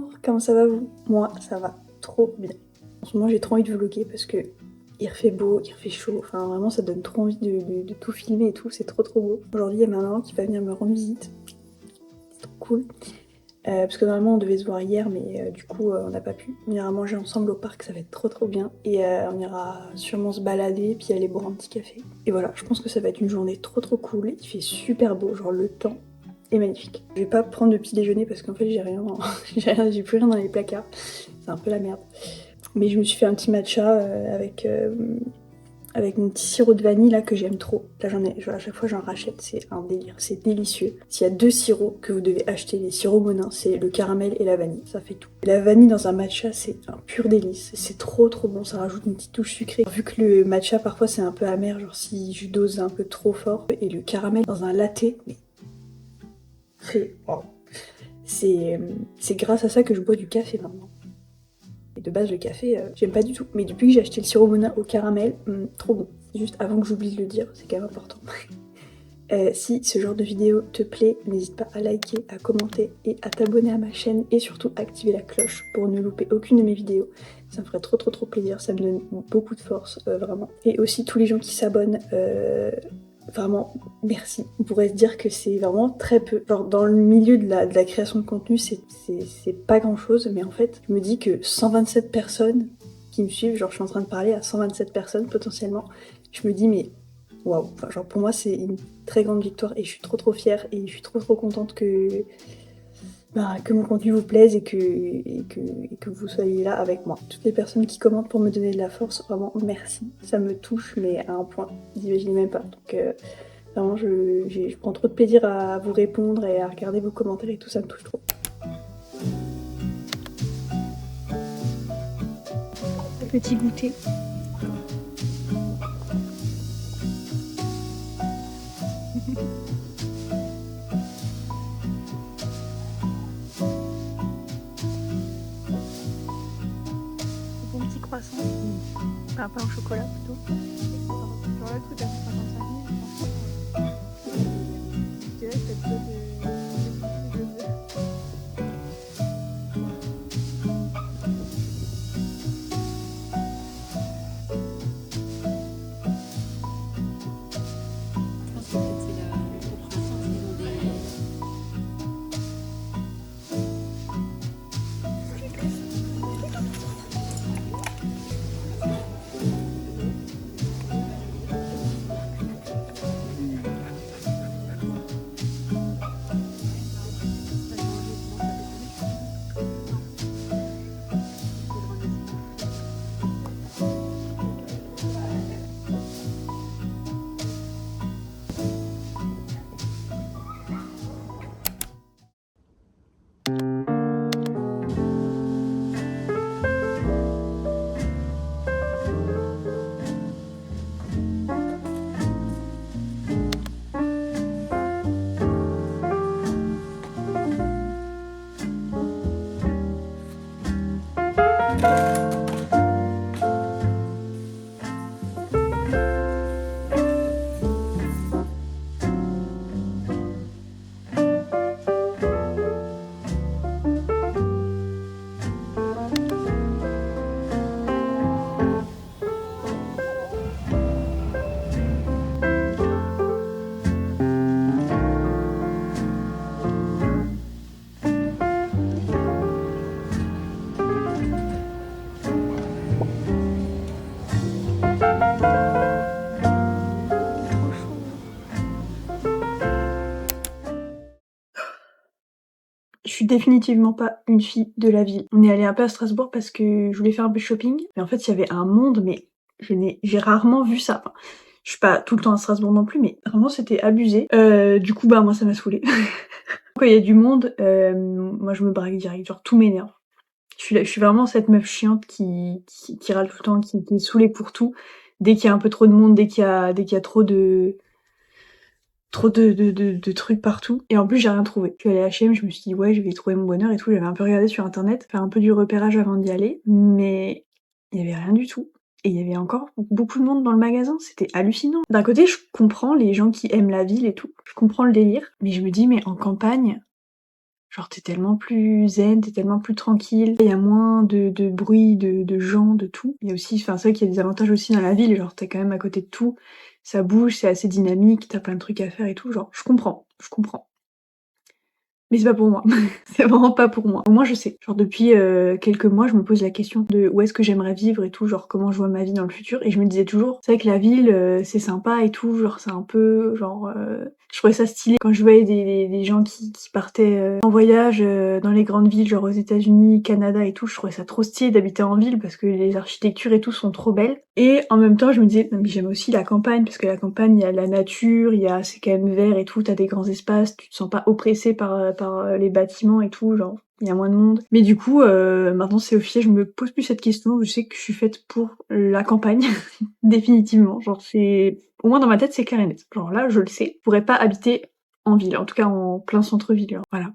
Bonjour, comment ça va vous? Moi, ça va trop bien. En ce moment, j'ai trop envie de vlogger parce que il refait beau, il refait chaud, enfin vraiment ça donne trop envie de tout filmer et tout, c'est trop beau. Aujourd'hui, il y a ma maman qui va venir me rendre visite, c'est trop cool. Parce que normalement on devait se voir hier mais du coup on n'a pas pu. On ira manger ensemble au parc, ça va être trop bien. Et on ira sûrement se balader puis aller boire un petit café. Et voilà, je pense que ça va être une journée trop cool. Il fait super beau, genre le temps est magnifique. Je vais pas prendre de petit déjeuner parce qu'en fait j'ai rien, j'ai plus rien dans les placards. C'est un peu la merde. Mais je me suis fait un petit matcha avec mon petit sirop de vanille là que j'aime trop. Là à chaque fois j'en rachète, c'est un délire, c'est délicieux. S'il y a deux sirops que vous devez acheter, les sirops Monin, c'est le caramel et la vanille, ça fait tout. La vanille dans un matcha c'est un pur délice, c'est trop bon, ça rajoute une petite touche sucrée. Vu que le matcha parfois c'est un peu amer, genre si je dose un peu trop fort, et le caramel dans un latte, mais c'est grâce à ça que je bois du café maintenant. Et de base, le café, j'aime pas du tout. Mais depuis que j'ai acheté le sirop Monin au caramel, trop bon. Juste avant que j'oublie de le dire, c'est quand même important. Si ce genre de vidéo te plaît, n'hésite pas à liker, à commenter et à t'abonner à ma chaîne et surtout activer la cloche pour ne louper aucune de mes vidéos. Ça me ferait trop plaisir, ça me donne beaucoup de force, vraiment. Et aussi tous les gens qui s'abonnent, vraiment merci. On pourrait se dire que c'est vraiment très peu. Genre dans le milieu de la création de contenu, c'est pas grand chose, mais en fait, je me dis que 127 personnes qui me suivent, genre je suis en train de parler à 127 personnes potentiellement, je me dis mais waouh, enfin, genre pour moi c'est une très grande victoire et je suis trop fière et je suis trop contente que mon contenu vous plaise et que vous soyez là avec moi. Toutes les personnes qui commentent pour me donner de la force, vraiment merci. Ça me touche mais à un point, vous imaginez même pas. Donc vraiment je prends trop de plaisir à vous répondre et à regarder vos commentaires et tout, ça me touche trop. Petit goûter. Bon petit croissant. Un pain au chocolat plutôt. Genre là, le truc à 155 000, je dirais que c'est plutôt de... Je suis définitivement pas une fille de la ville. On est allé un peu à Strasbourg parce que je voulais faire un peu de shopping, mais en fait il y avait un monde, mais j'ai rarement vu ça. Enfin, je suis pas tout le temps à Strasbourg non plus, mais vraiment c'était abusé. Du coup bah moi ça m'a saoulée. Quand il y a du monde, moi je me braque direct, genre tout m'énerve. Je suis vraiment cette meuf chiante qui râle tout le temps, qui est saoulée pour tout. Dès qu'il y a un peu trop de monde, dès qu'il y a trop de trucs partout. Et en plus, j'ai rien trouvé. Je suis allée à H&M, je me suis dit, ouais, je vais trouver mon bonheur et tout. J'avais un peu regardé sur internet, faire un peu du repérage avant d'y aller, mais il y avait rien du tout. Et il y avait encore beaucoup de monde dans le magasin, c'était hallucinant. D'un côté, je comprends les gens qui aiment la ville et tout, je comprends le délire, mais je me dis, mais en campagne, Genre t'es tellement plus zen, t'es tellement plus tranquille, il y a moins de bruit, de gens, de tout. Il y a aussi, enfin c'est vrai qu'il y a des avantages aussi dans la ville, genre t'es quand même à côté de tout, ça bouge, c'est assez dynamique, t'as plein de trucs à faire et tout, genre je comprends. Mais c'est pas pour moi. C'est vraiment pas pour moi. Au moins je sais. Genre depuis quelques mois, je me pose la question de où est-ce que j'aimerais vivre et tout, genre comment je vois ma vie dans le futur. Et je me disais toujours, c'est vrai que la ville, c'est sympa et tout, genre c'est un peu, genre, je trouvais ça stylé quand je voyais des gens qui partaient en voyage dans les grandes villes, genre aux États-Unis, Canada et tout. Je trouvais ça trop stylé d'habiter en ville parce que les architectures et tout sont trop belles. Et en même temps, je me disais, non, mais j'aime aussi la campagne parce que la campagne, il y a la nature, c'est quand même vert et tout, t'as des grands espaces, tu te sens pas oppressé par les bâtiments et tout, genre il y a moins de monde. Mais du coup, maintenant c'est officiel, je me pose plus cette question, je sais que je suis faite pour la campagne, définitivement. Genre c'est, au moins dans ma tête c'est clair et net. Genre là, je le sais, je pourrais pas habiter en ville, en tout cas en plein centre-ville, genre. Voilà.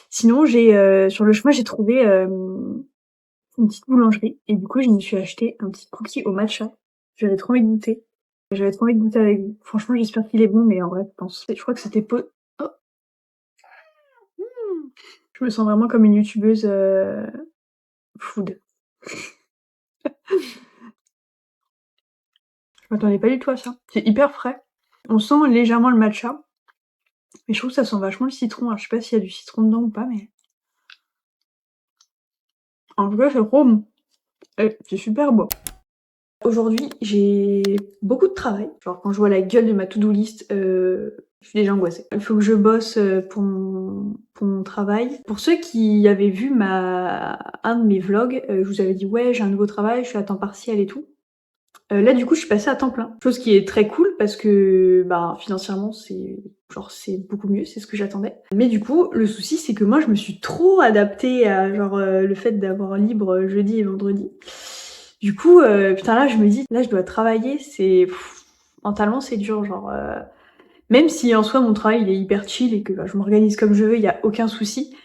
Sinon, sur le chemin, j'ai trouvé une petite boulangerie et du coup, je me suis acheté un petit cookie au matcha. J'avais trop envie de goûter. J'avais trop envie de goûter avec vous. Franchement, j'espère qu'il est bon, mais en vrai, je crois que c'était oh. Je me sens vraiment comme une youtubeuse food. Je m'attendais pas du tout à ça. C'est hyper frais. On sent légèrement le matcha, mais je trouve que ça sent vachement le citron. Alors je sais pas s'il y a du citron dedans ou pas, mais en tout cas c'est trop bon. Et c'est super beau. Aujourd'hui, j'ai beaucoup de travail. Genre quand je vois la gueule de ma to-do list, je suis déjà angoissée. Il faut que je bosse pour mon travail. Pour ceux qui avaient vu un de mes vlogs, je vous avais dit ouais j'ai un nouveau travail, je suis à temps partiel et tout. Là du coup je suis passée à temps plein. Chose qui est très cool parce que bah financièrement c'est beaucoup mieux, c'est ce que j'attendais. Mais du coup le souci c'est que moi je me suis trop adaptée à genre le fait d'avoir libre jeudi et vendredi. Du coup putain là je me dis là je dois travailler, mentalement c'est dur genre même si en soi mon travail il est hyper chill et que bah, je m'organise comme je veux, il y a aucun souci.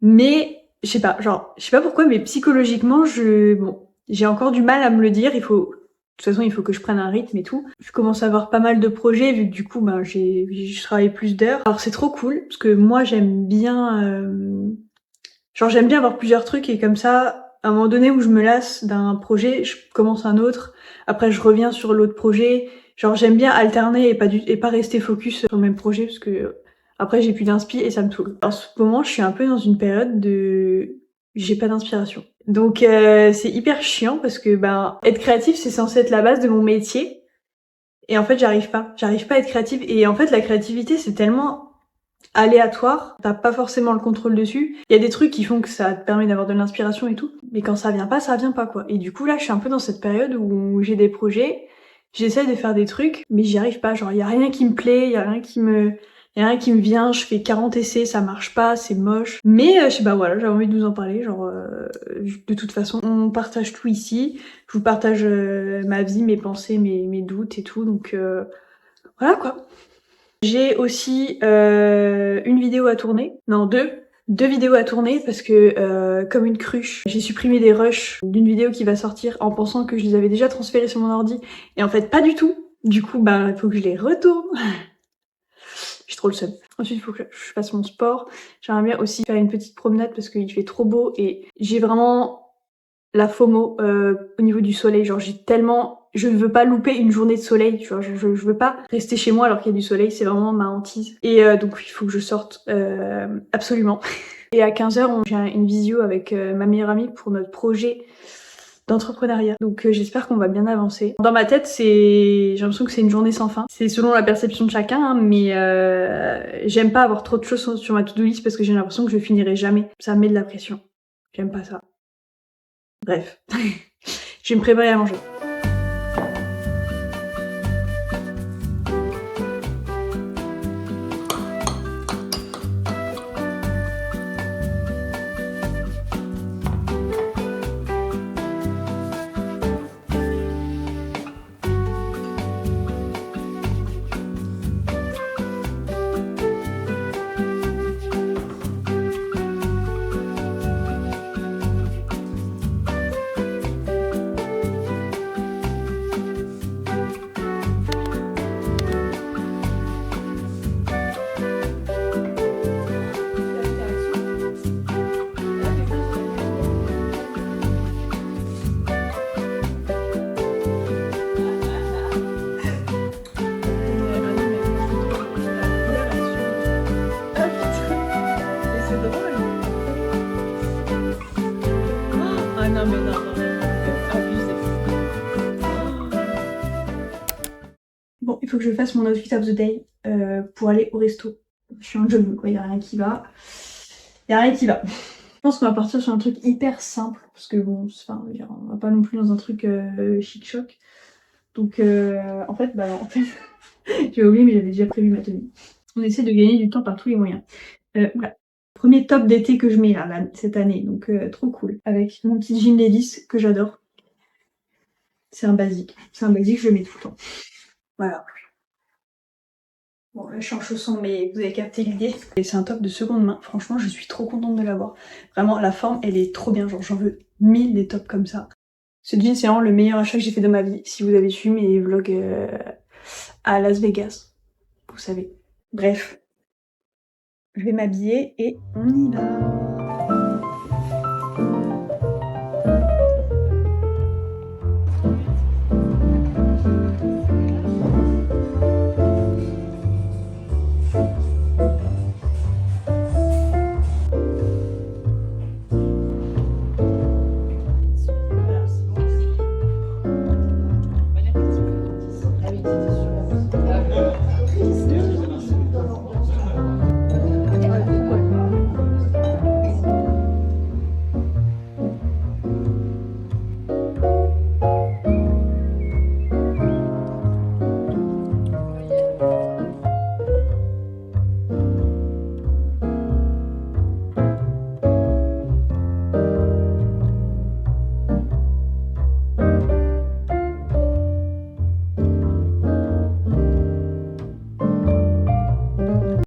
Mais je sais pas, genre je sais pas pourquoi mais psychologiquement j'ai encore du mal à me le dire, de toute façon, il faut que je prenne un rythme et tout. Je commence à avoir pas mal de projets, vu que du coup, ben, je travaille plus d'heures. Alors c'est trop cool, parce que moi, j'aime bien... j'aime bien avoir plusieurs trucs, et comme ça, à un moment donné où je me lasse d'un projet, je commence un autre. Après, je reviens sur l'autre projet. Genre, j'aime bien alterner et pas rester focus sur le même projet, parce que après, j'ai plus d'inspi et ça me saoule. En ce moment, je suis un peu dans une période j'ai pas d'inspiration. Donc c'est hyper chiant parce que ben être créatif c'est censé être la base de mon métier et en fait j'arrive pas à être créative et en fait la créativité c'est tellement aléatoire, t'as pas forcément le contrôle dessus. Il y a des trucs qui font que ça te permet d'avoir de l'inspiration et tout, mais quand ça vient pas quoi. Et du coup là je suis un peu dans cette période où j'ai des projets, j'essaie de faire des trucs mais j'y arrive pas, genre il y a rien qui me plaît, il y a rien qui me vient, je fais 40 essais, ça marche pas, c'est moche. Mais je sais pas, voilà, j'avais envie de vous en parler, genre de toute façon, on partage tout ici. Je vous partage ma vie, mes pensées, mes doutes et tout, donc voilà quoi. J'ai aussi une vidéo à tourner, non deux vidéos à tourner parce que comme une cruche, j'ai supprimé des rushs d'une vidéo qui va sortir en pensant que je les avais déjà transférés sur mon ordi et en fait pas du tout. Du coup, bah il faut que je les retourne. J'ai trop le seum. Ensuite, il faut que je fasse mon sport. J'aimerais bien aussi faire une petite promenade parce qu'il fait trop beau et j'ai vraiment la FOMO au niveau du soleil. Genre, je ne veux pas louper une journée de soleil, tu vois. Je veux pas rester chez moi alors qu'il y a du soleil, c'est vraiment ma hantise. Et donc, il faut que je sorte absolument. Et à 15h, j'ai une visio avec ma meilleure amie pour notre projet d'entrepreneuriat. Donc j'espère qu'on va bien avancer. Dans ma tête, j'ai l'impression que c'est une journée sans fin. C'est selon la perception de chacun, hein, mais j'aime pas avoir trop de choses sur ma to-do list parce que j'ai l'impression que je finirai jamais. Ça me met de la pression. J'aime pas ça. Bref. Je vais me préparer à manger. Non mais non, abusé. Bon, il faut que je fasse mon outfit of the day pour aller au resto. Je suis en jogging quoi, y a rien qui va. Y a rien qui va. Je pense qu'on va partir sur un truc hyper simple, parce que bon, enfin, on va pas non plus dans un truc chic-choc. Donc en fait, j'ai oublié mais j'avais déjà prévu ma tenue. On essaie de gagner du temps par tous les moyens. Voilà. Premier top d'été que je mets là, cette année, donc trop cool. Avec mon petit jean Levi's que j'adore. C'est un basique, je le mets tout le temps. Voilà. Bon là je suis en chaussons mais vous avez capté l'idée. Et c'est un top de seconde main, franchement je suis trop contente de l'avoir. Vraiment la forme elle est trop bien, genre j'en veux 1000 des tops comme ça. Ce jean c'est vraiment le meilleur achat que j'ai fait de ma vie. Si vous avez suivi mes vlogs à Las Vegas, vous savez. Bref, je vais m'habiller et on y va.